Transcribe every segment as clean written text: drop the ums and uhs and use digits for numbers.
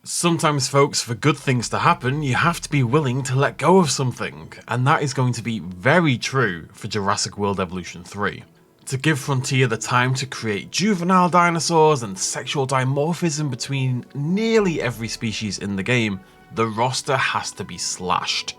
Sometimes, folks, for good things to happen, you have to be willing to let go of something, and that is going to be very true for Jurassic World Evolution 3. To give Frontier the time to create juvenile dinosaurs and sexual dimorphism between nearly every species in the game, the roster has to be slashed.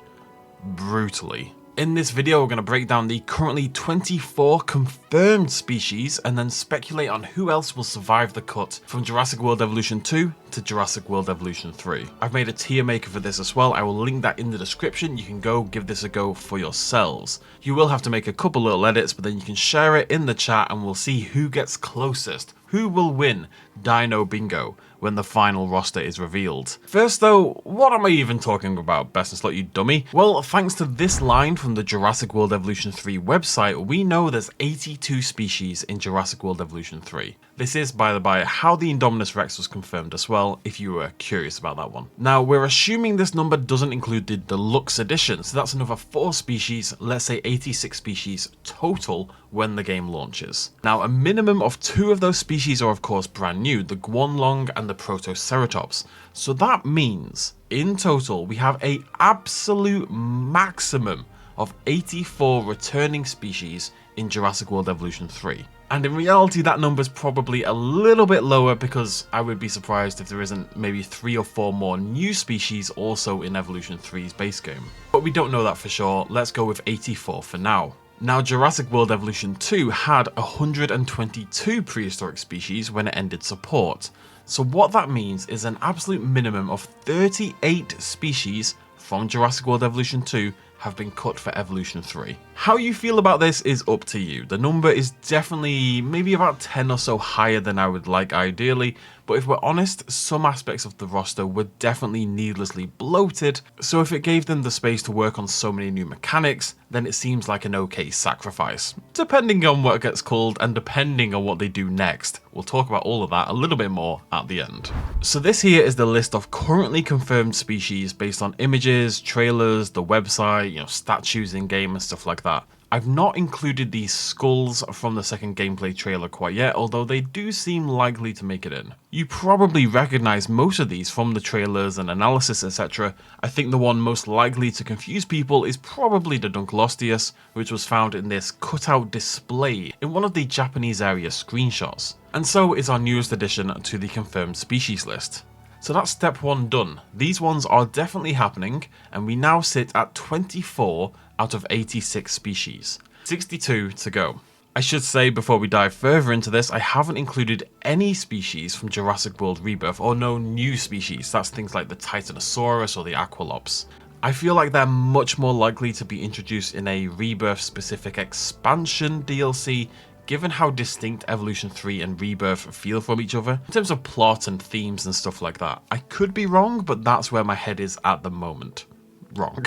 Brutally. In this video, we're going to break down the currently 24 confirmed species and then speculate on who else will survive the cut from Jurassic World Evolution 2 to Jurassic World Evolution 3. I've made a tier maker for this as well. I will link that in the description. You can go give this a go for yourselves. You will have to make a couple little edits, but then you can share it in the chat and we'll see who gets closest. Who will win Dino Bingo when the final roster is revealed? First though, what am I even talking about, Best in Slot, you dummy? Well, thanks to this line from the Jurassic World Evolution 3 website, we know there's 82 species in Jurassic World Evolution 3. This is, by the by, how the Indominus Rex was confirmed as well, if you were curious about that one. Now, we're assuming this number doesn't include the deluxe edition, so that's another 4 species, let's say 86 species total when the game launches. Now, a minimum of 2 of those species are of course brand new, the Guanlong and the Protoceratops. So that means, in total, we have an absolute maximum of 84 returning species in Jurassic World Evolution 3. And in reality, that number is probably a little bit lower because I would be surprised if there isn't maybe 3 or 4 more new species also in Evolution 3's base game. But we don't know that for sure. Let's go with 84 for now. Now, Jurassic World Evolution 2 had 122 prehistoric species when it ended support. So what that means is an absolute minimum of 38 species from Jurassic World Evolution 2 have been cut for Evolution 3. How you feel about this is up to you. The number is definitely maybe about 10 or so higher than I would like ideally, but if we're honest, some aspects of the roster were definitely needlessly bloated, so if it gave them the space to work on so many new mechanics, then it seems like an okay sacrifice. Depending on what gets called and depending on what they do next. We'll talk about all of that a little bit more at the end. So this here is the list of currently confirmed species based on images, trailers, the website, statues in game and stuff like that. I've not included these skulls from the second gameplay trailer quite yet, although they do seem likely to make it in. You probably recognize most of these from the trailers and analysis, etc. I think the one most likely to confuse people is probably the Dunkleosteus, which was found in this cutout display in one of the Japanese area screenshots. And so is our newest addition to the confirmed species list. So that's step 1 done. These ones are definitely happening, and we now sit at 24 out of 86 species. 62 to go. I should say before we dive further into this, I haven't included any species from Jurassic World Rebirth, or no new species. That's things like the Titanosaurus or the Aqualops. I feel like they're much more likely to be introduced in a Rebirth specific expansion DLC, given how distinct Evolution 3 and Rebirth feel from each other, in terms of plot and themes and stuff like that. I could be wrong, but that's where my head is at the moment. Wrong.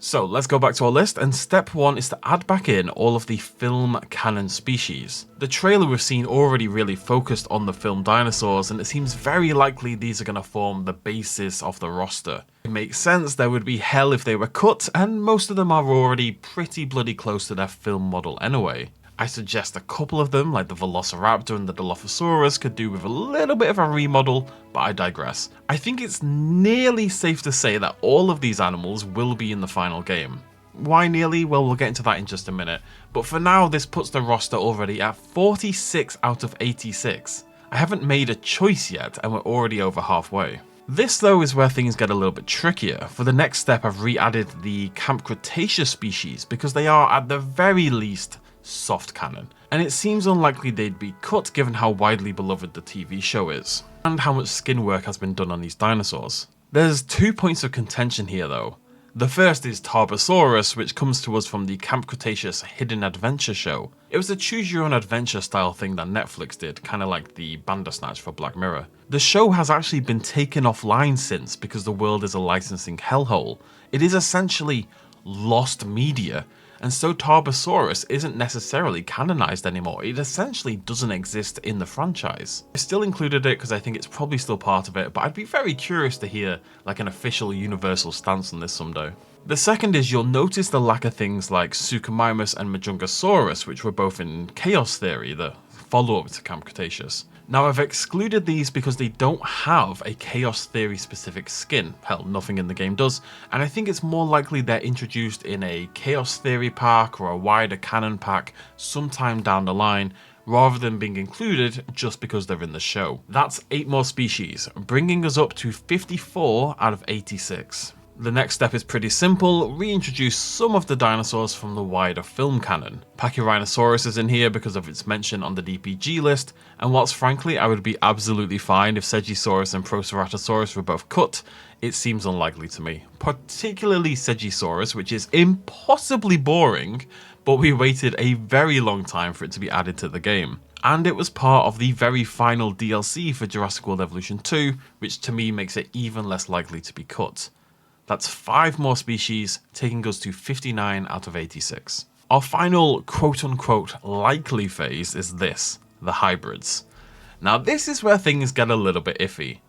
So let's go back to our list, and step 1 is to add back in all of the film canon species. The trailer we've seen already really focused on the film dinosaurs, and it seems very likely these are going to form the basis of the roster. It makes sense, there would be hell if they were cut, and most of them are already pretty bloody close to their film model anyway. I suggest a couple of them, like the Velociraptor and the Dilophosaurus, could do with a little bit of a remodel, but I digress. I think it's nearly safe to say that all of these animals will be in the final game. Why nearly? Well, we'll get into that in just a minute. But for now, this puts the roster already at 46 out of 86. I haven't made a choice yet, and we're already over halfway. This though is where things get a little bit trickier. For the next step, I've re-added the Camp Cretaceous species, because they are, at the very least, soft canon, and it seems unlikely they'd be cut given how widely beloved the TV show is, and how much skin work has been done on these dinosaurs. There's 2 points of contention here though. The first is Tarbosaurus, which comes to us from the Camp Cretaceous Hidden Adventure show. It was a choose your own adventure style thing that Netflix did, kinda like the Bandersnatch for Black Mirror. The show has actually been taken offline since because the world is a licensing hellhole. It is essentially lost media, and so Tarbosaurus isn't necessarily canonized anymore. It essentially doesn't exist in the franchise. I still included it because I think it's probably still part of it, but I'd be very curious to hear like an official universal stance on this someday. The second is you'll notice the lack of things like Suchomimus and Majungasaurus, which were both in Chaos Theory, the follow-up to Camp Cretaceous. Now I've excluded these because they don't have a Chaos Theory specific skin, hell nothing in the game does, and I think it's more likely they're introduced in a Chaos Theory pack or a wider canon pack sometime down the line, rather than being included just because they're in the show. That's 8 more species, bringing us up to 54 out of 86. The next step is pretty simple: reintroduce some of the dinosaurs from the wider film canon. Pachyrhinosaurus is in here because of its mention on the DPG list, and whilst frankly I would be absolutely fine if Segisaurus and Proceratosaurus were both cut, it seems unlikely to me. Particularly Segisaurus, which is impossibly boring, but we waited a very long time for it to be added to the game. And it was part of the very final DLC for Jurassic World Evolution 2, which to me makes it even less likely to be cut. That's 5 more species, taking us to 59 out of 86. Our final quote-unquote likely phase is this, the hybrids. Now this is where things get a little bit iffy.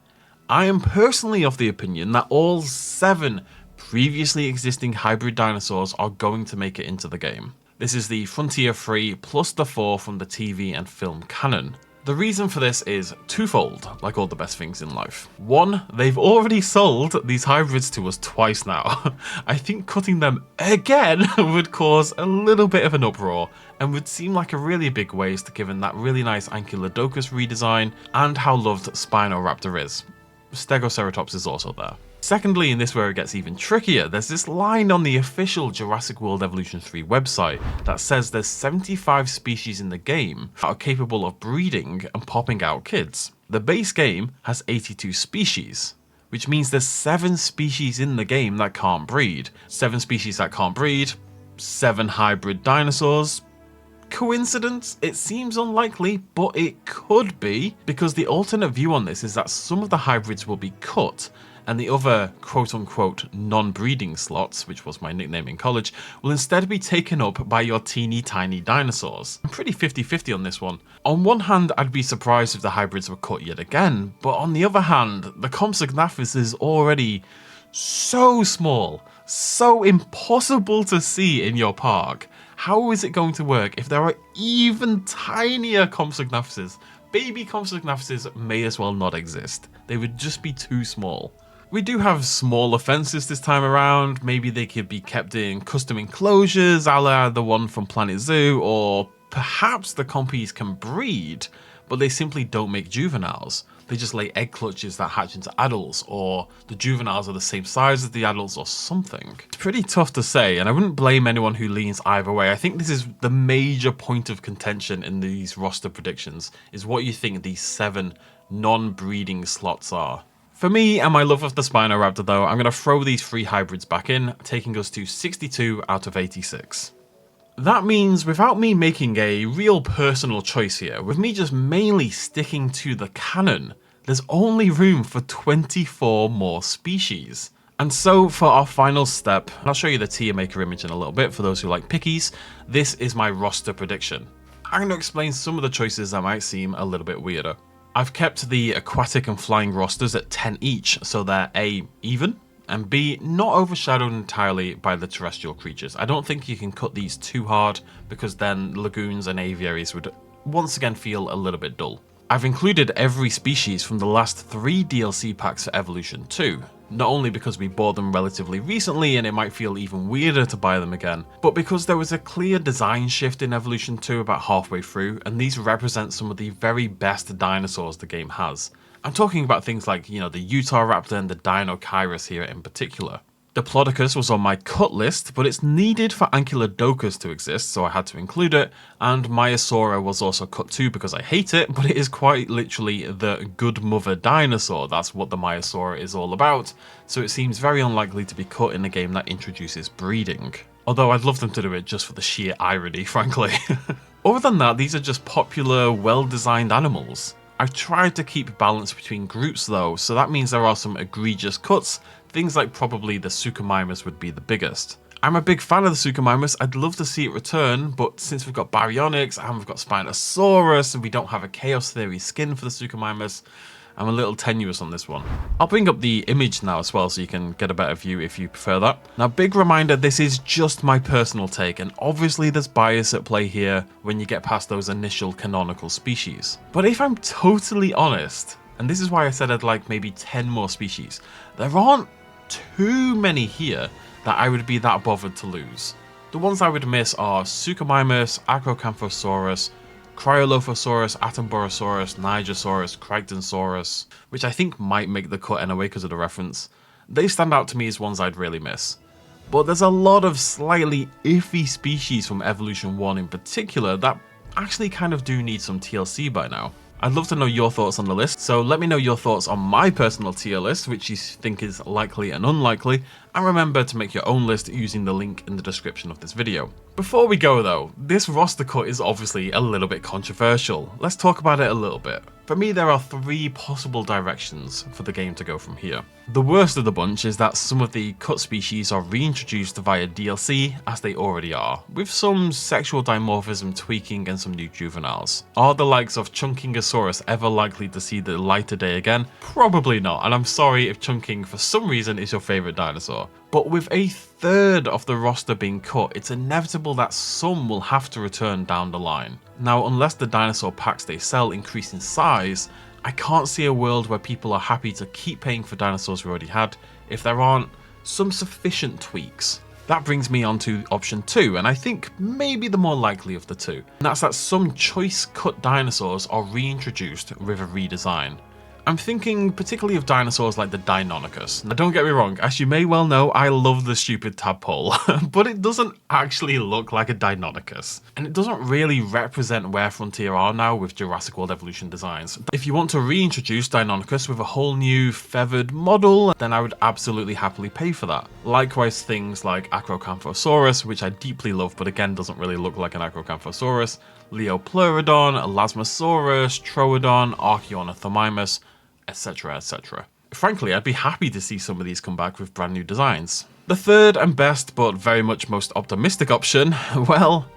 I am personally of the opinion that all 7 previously existing hybrid dinosaurs are going to make it into the game. This is the Frontier 3 plus the 4 from the TV and film canon. The reason for this is twofold, like all the best things in life. One, they've already sold these hybrids to us twice now. I think cutting them again would cause a little bit of an uproar and would seem like a really big waste given that really nice Ankylodocus redesign and how loved Spinoraptor is. Stegoceratops is also there. Secondly, and this is where it gets even trickier, there's this line on the official Jurassic World Evolution 3 website that says there's 75 species in the game that are capable of breeding and popping out kids. The base game has 82 species, which means there's 7 species in the game that can't breed. 7 species that can't breed, 7 hybrid dinosaurs. Coincidence? It seems unlikely, but it could be, because the alternate view on this is that some of the hybrids will be cut, and the other quote-unquote non-breeding slots, which was my nickname in college, will instead be taken up by your teeny tiny dinosaurs. I'm pretty 50-50 on this one. On one hand, I'd be surprised if the hybrids were cut yet again, but on the other hand, the Compsognathus is already so small, so impossible to see in your park. How is it going to work if there are even tinier Compsognathuses? Baby Compsognathuses may as well not exist. They would just be too small. We do have smaller fences this time around. Maybe they could be kept in custom enclosures, a la the one from Planet Zoo, or perhaps the compies can breed, but they simply don't make juveniles. They just lay egg clutches that hatch into adults, or the juveniles are the same size as the adults or something. It's pretty tough to say, and I wouldn't blame anyone who leans either way. I think this is the major point of contention in these roster predictions, is what you think these 7 non-breeding slots are. For me and my love of the Spinoraptor though, I'm going to throw these 3 hybrids back in, taking us to 62 out of 86. That means without me making a real personal choice here, with me just mainly sticking to the canon, there's only room for 24 more species. And so for our final step, and I'll show you the tier maker image in a little bit for those who like pickies, this is my roster prediction. I'm going to explain some of the choices that might seem a little bit weirder. I've kept the aquatic and flying rosters at 10 each, so they're A, even, and B, not overshadowed entirely by the terrestrial creatures. I don't think you can cut these too hard, because then lagoons and aviaries would once again feel a little bit dull. I've included every species from the last 3 DLC packs for Evolution 2, not only because we bought them relatively recently and it might feel even weirder to buy them again, but because there was a clear design shift in Evolution 2 about halfway through, and these represent some of the very best dinosaurs the game has. I'm talking about things like, the Utahraptor and the Deinonychus here in particular. Diplodocus was on my cut list, but it's needed for Ankylodocus to exist, so I had to include it, and Maiasaura was also cut too because I hate it, but it is quite literally the good mother dinosaur. That's what the Maiasaura is all about, so it seems very unlikely to be cut in a game that introduces breeding. Although I'd love them to do it just for the sheer irony, frankly. Other than that, these are just popular, well-designed animals. I've tried to keep balance between groups though, so that means there are some egregious cuts. Things like probably the Suchomimus would be the biggest. I'm a big fan of the Suchomimus, I'd love to see it return, but since we've got Baryonyx and we've got Spinosaurus and we don't have a Chaos Theory skin for the Suchomimus, I'm a little tenuous on this one. I'll bring up the image now as well so you can get a better view if you prefer that. Now, big reminder, this is just my personal take, and obviously there's bias at play here when you get past those initial canonical species. But if I'm totally honest, and this is why I said I'd like maybe 10 more species, there aren't too many here that I would be that bothered to lose. The ones I would miss are Suchomimus, Acrocanthosaurus, Cryolophosaurus, Atomborosaurus, Nigersaurus, Crichtonsaurus, which I think might make the cut anyway because of the reference. They stand out to me as ones I'd really miss. But there's a lot of slightly iffy species from Evolution 1 in particular that actually kind of do need some TLC by now. I'd love to know your thoughts on the list, so let me know your thoughts on my personal tier list, which you think is likely and unlikely, and remember to make your own list using the link in the description of this video. Before we go though, this roster cut is obviously a little bit controversial. Let's talk about it a little bit. For me, there are 3 possible directions for the game to go from here. The worst of the bunch is that some of the cut species are reintroduced via DLC, as they already are, with some sexual dimorphism tweaking and some new juveniles. Are the likes of Chunkingosaurus ever likely to see the light of day again? Probably not, and I'm sorry if Chunking for some reason is your favourite dinosaur. But with a third of the roster being cut, it's inevitable that some will have to return down the line. Now, unless the dinosaur packs they sell increase in size, I can't see a world where people are happy to keep paying for dinosaurs we already had if there aren't some sufficient tweaks. That brings me on to option 2, and I think maybe the more likely of the two. And that's that some choice cut dinosaurs are reintroduced with a redesign. I'm thinking particularly of dinosaurs like the Deinonychus. Now don't get me wrong, as you may well know, I love the stupid tadpole, but it doesn't actually look like a Deinonychus. And it doesn't really represent where Frontier are now with Jurassic World Evolution designs. If you want to reintroduce Deinonychus with a whole new feathered model, then I would absolutely happily pay for that. Likewise, things like Acrocanthosaurus, which I deeply love, but again doesn't really look like an Acrocanthosaurus, Leopleurodon, Elasmosaurus, Troodon, Archaeornithomimus, etc, etc. Frankly, I'd be happy to see some of these come back with brand new designs. The third and best, but very much most optimistic option, well,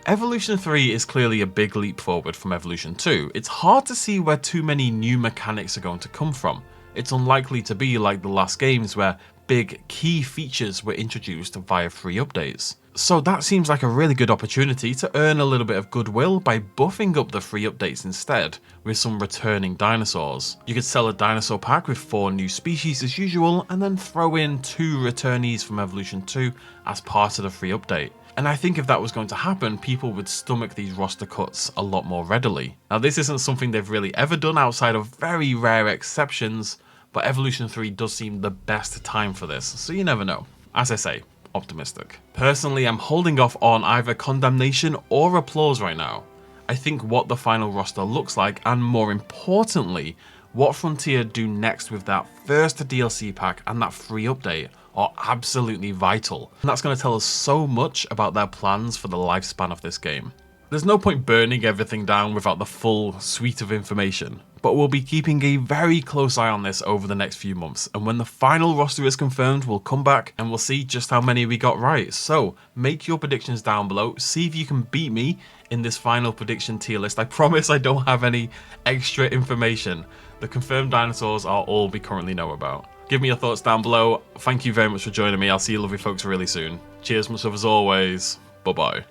Evolution 3 is clearly a big leap forward from Evolution 2. It's hard to see where too many new mechanics are going to come from. It's unlikely to be like the last games where big key features were introduced via free updates. So that seems like a really good opportunity to earn a little bit of goodwill by buffing up the free updates instead with some returning dinosaurs. You could sell a dinosaur pack with 4 new species as usual and then throw in 2 returnees from Evolution 2 as part of the free update. And I think if that was going to happen, people would stomach these roster cuts a lot more readily. Now this isn't something they've really ever done outside of very rare exceptions, but Evolution 3 does seem the best time for this, so you never know. As I say, optimistic. Personally, I'm holding off on either condemnation or applause right now. I think what the final roster looks like, and more importantly, what Frontier do next with that first DLC pack and that free update are absolutely vital. And that's going to tell us so much about their plans for the lifespan of this game. There's no point burning everything down without the full suite of information, but we'll be keeping a very close eye on this over the next few months, and when the final roster is confirmed, we'll come back and we'll see just how many we got right. So make your predictions down below, see if you can beat me in this final prediction tier list. I promise I don't have any extra information. The confirmed dinosaurs are all we currently know about. Give me your thoughts down below. Thank you very much for joining me. I'll see you lovely folks really soon. Cheers, much love as always. Bye bye.